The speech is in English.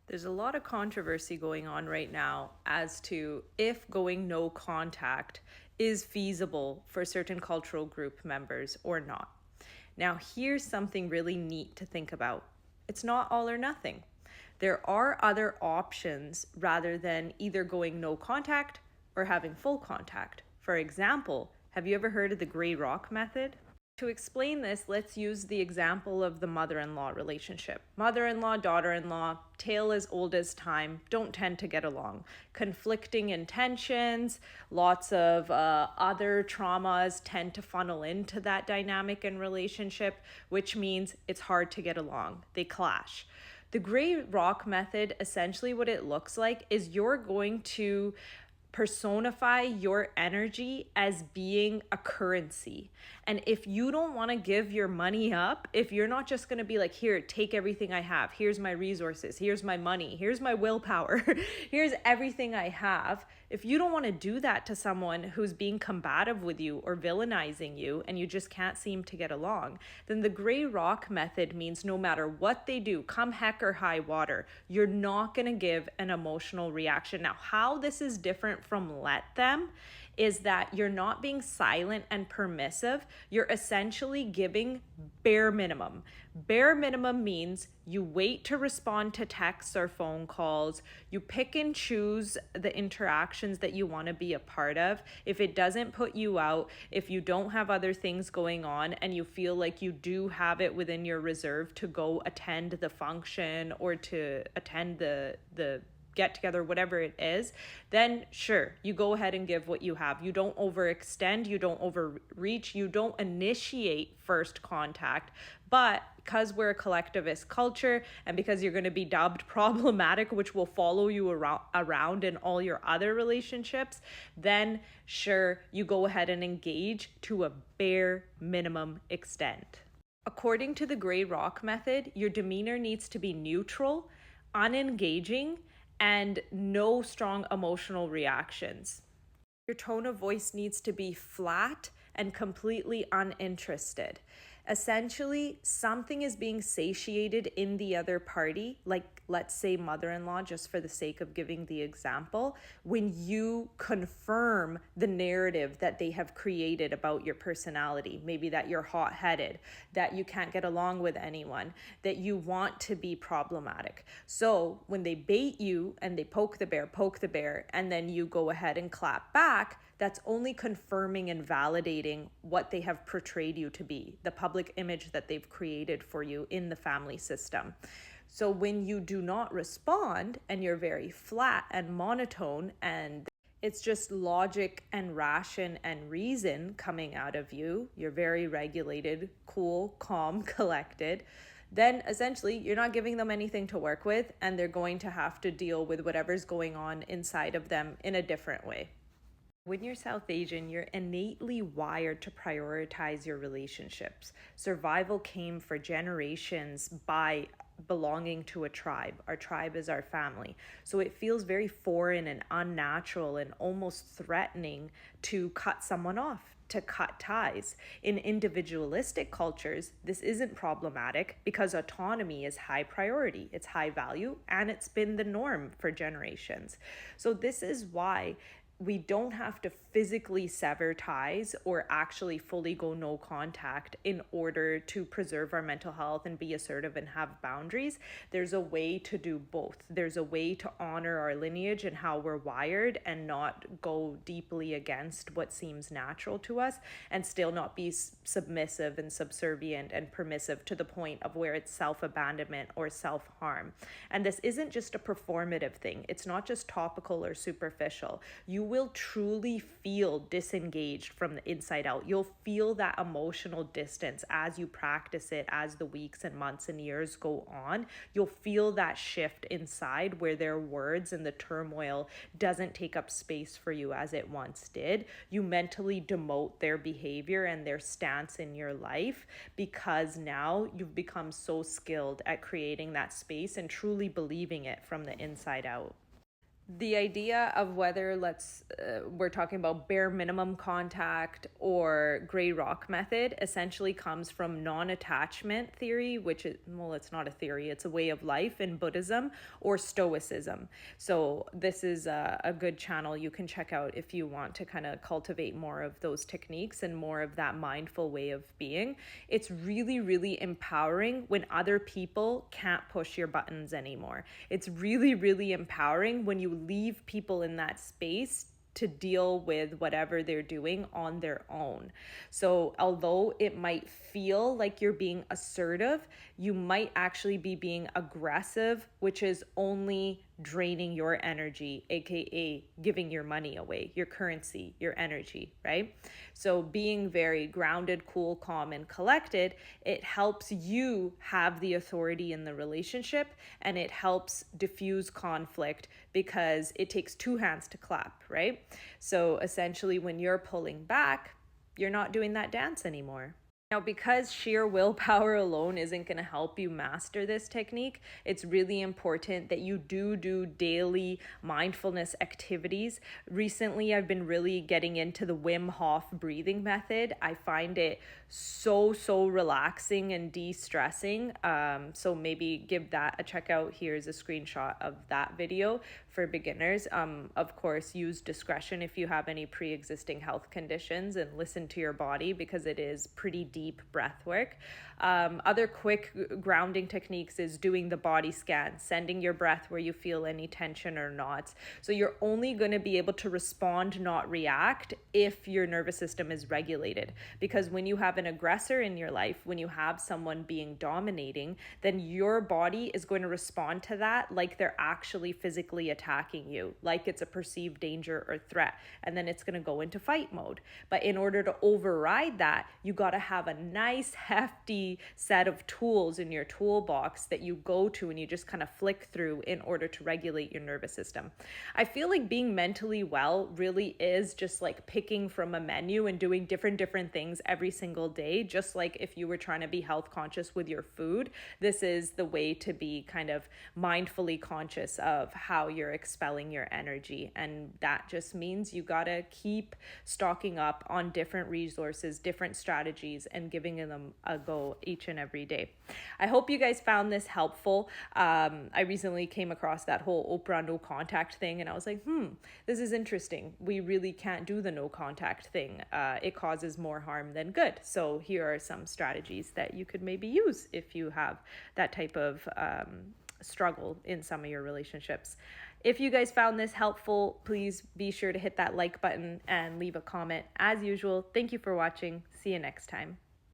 There's a lot of controversy going on right now as to if going no contact is feasible for certain cultural group members or not. Now, here's something really neat to think about. It's not all or nothing. There are other options rather than either going no contact or having full contact. For example, have you ever heard of the gray rock method? To explain this, let's use the example of the mother-in-law relationship. Mother-in-law, daughter-in-law, tale as old as time, don't tend to get along. Conflicting intentions, lots of other traumas tend to funnel into that dynamic and relationship, which means it's hard to get along. They clash. The gray rock method, essentially what it looks like is you're going to personify your energy as being a currency. And if you don't want to give your money up, if you're not just going to be like, here, take everything I have, here's my resources, here's my money, here's my willpower, here's everything I have. If you don't want to do that to someone who's being combative with you or villainizing you and you just can't seem to get along, then the gray rock method means no matter what they do, come heck or high water, you're not going to give an emotional reaction. Now, how this is different from let them is that you're not being silent and permissive. You're essentially giving bare minimum. Bare minimum means you wait to respond to texts or phone calls. You pick and choose the interactions that you want to be a part of. If it doesn't put you out, if you don't have other things going on and you feel like you do have it within your reserve to go attend the function or to attend the get together, whatever it is, then sure, you go ahead and give what you have. You don't overextend, you don't overreach, you don't initiate first contact. But because we're a collectivist culture and because you're going to be dubbed problematic, which will follow you around in all your other relationships, then sure, you go ahead and engage to a bare minimum extent. According to the gray rock method, your demeanor needs to be neutral, unengaging, and no strong emotional reactions. Your tone of voice needs to be flat and completely uninterested. Essentially, something is being satiated in the other party, like let's say mother-in-law, just for the sake of giving the example, when you confirm the narrative that they have created about your personality. Maybe that you're hot-headed, that you can't get along with anyone, that you want to be problematic. So when they bait you and they poke the bear, and then you go ahead and clap back, that's only confirming and validating what they have portrayed you to be, the public image that they've created for you in the family system. So when you do not respond and you're very flat and monotone and it's just logic and ration and reason coming out of you, you're very regulated, cool, calm, collected, then essentially you're not giving them anything to work with and they're going to have to deal with whatever's going on inside of them in a different way. When you're South Asian, you're innately wired to prioritize your relationships. Survival came for generations by belonging to a tribe. Our tribe is our family. So it feels very foreign and unnatural and almost threatening to cut someone off, to cut ties. In individualistic cultures, this isn't problematic because autonomy is high priority, it's high value, and it's been the norm for generations. So this is why we don't have to physically sever ties or actually fully go no contact in order to preserve our mental health and be assertive and have boundaries. There's a way to do both. There's a way to honor our lineage and how we're wired and not go deeply against what seems natural to us and still not be submissive and subservient and permissive to the point of where it's self-abandonment or self-harm. And this isn't just a performative thing. It's not just topical or superficial. You will truly feel disengaged from the inside out. You'll feel that emotional distance as you practice it, as the weeks and months and years go on. You'll feel that shift inside where their words and the turmoil doesn't take up space for you as it once did. You mentally demote their behavior and their stance in your life because now you've become so skilled at creating that space and truly believing it from the inside out. The idea of whether we're talking about bare minimum contact or gray rock method essentially comes from non-attachment theory, which is, well, it's not a theory, it's a way of life in Buddhism, or Stoicism. So this is a good channel you can check out if you want to kind of cultivate more of those techniques and more of that mindful way of being. It's really, really empowering when other people can't push your buttons anymore. It's really, really empowering when you leave people in that space to deal with whatever they're doing on their own. So although it might feel like you're being assertive, you might actually be being aggressive, which is only draining your energy, aka giving your money away, your currency, your energy, right? So being very grounded, cool, calm, and collected, it helps you have the authority in the relationship, and it helps diffuse conflict because it takes two hands to clap, right? So essentially when you're pulling back, you're not doing that dance anymore. Now, because sheer willpower alone isn't going to help you master this technique, it's really important that you do daily mindfulness activities. Recently, I've been really getting into the Wim Hof breathing method. I find it so relaxing and de-stressing. So maybe give that a check out. Here's a screenshot of that video for beginners. Of course, use discretion if you have any pre-existing health conditions, and listen to your body because it is pretty deep breath work. Other quick grounding techniques is doing the body scan, sending your breath where you feel any tension or not. So you're only going to be able to respond, not react, if your nervous system is regulated. Because when you have an aggressor in your life, when you have someone being dominating, then your body is going to respond to that like they're actually physically attacking you, like it's a perceived danger or threat. And then it's going to go into fight mode. But in order to override that, you got to have a nice, hefty set of tools in your toolbox that you go to and you just kind of flick through in order to regulate your nervous system. I feel like being mentally well really is just like picking from a menu and doing different things every single day. Just like if you were trying to be health conscious with your food, this is the way to be kind of mindfully conscious of how you're expelling your energy. And that just means you gotta keep stocking up on different resources, different strategies, and giving them a go each and every day. I hope you guys found this helpful. I recently came across that whole Oprah no contact thing, and I was like, this is interesting. We really can't do the no contact thing. It causes more harm than good. So here are some strategies that you could maybe use if you have that type of struggle in some of your relationships. If you guys found this helpful, please be sure to hit that like button and leave a comment. As usual, thank you for watching. See you next time.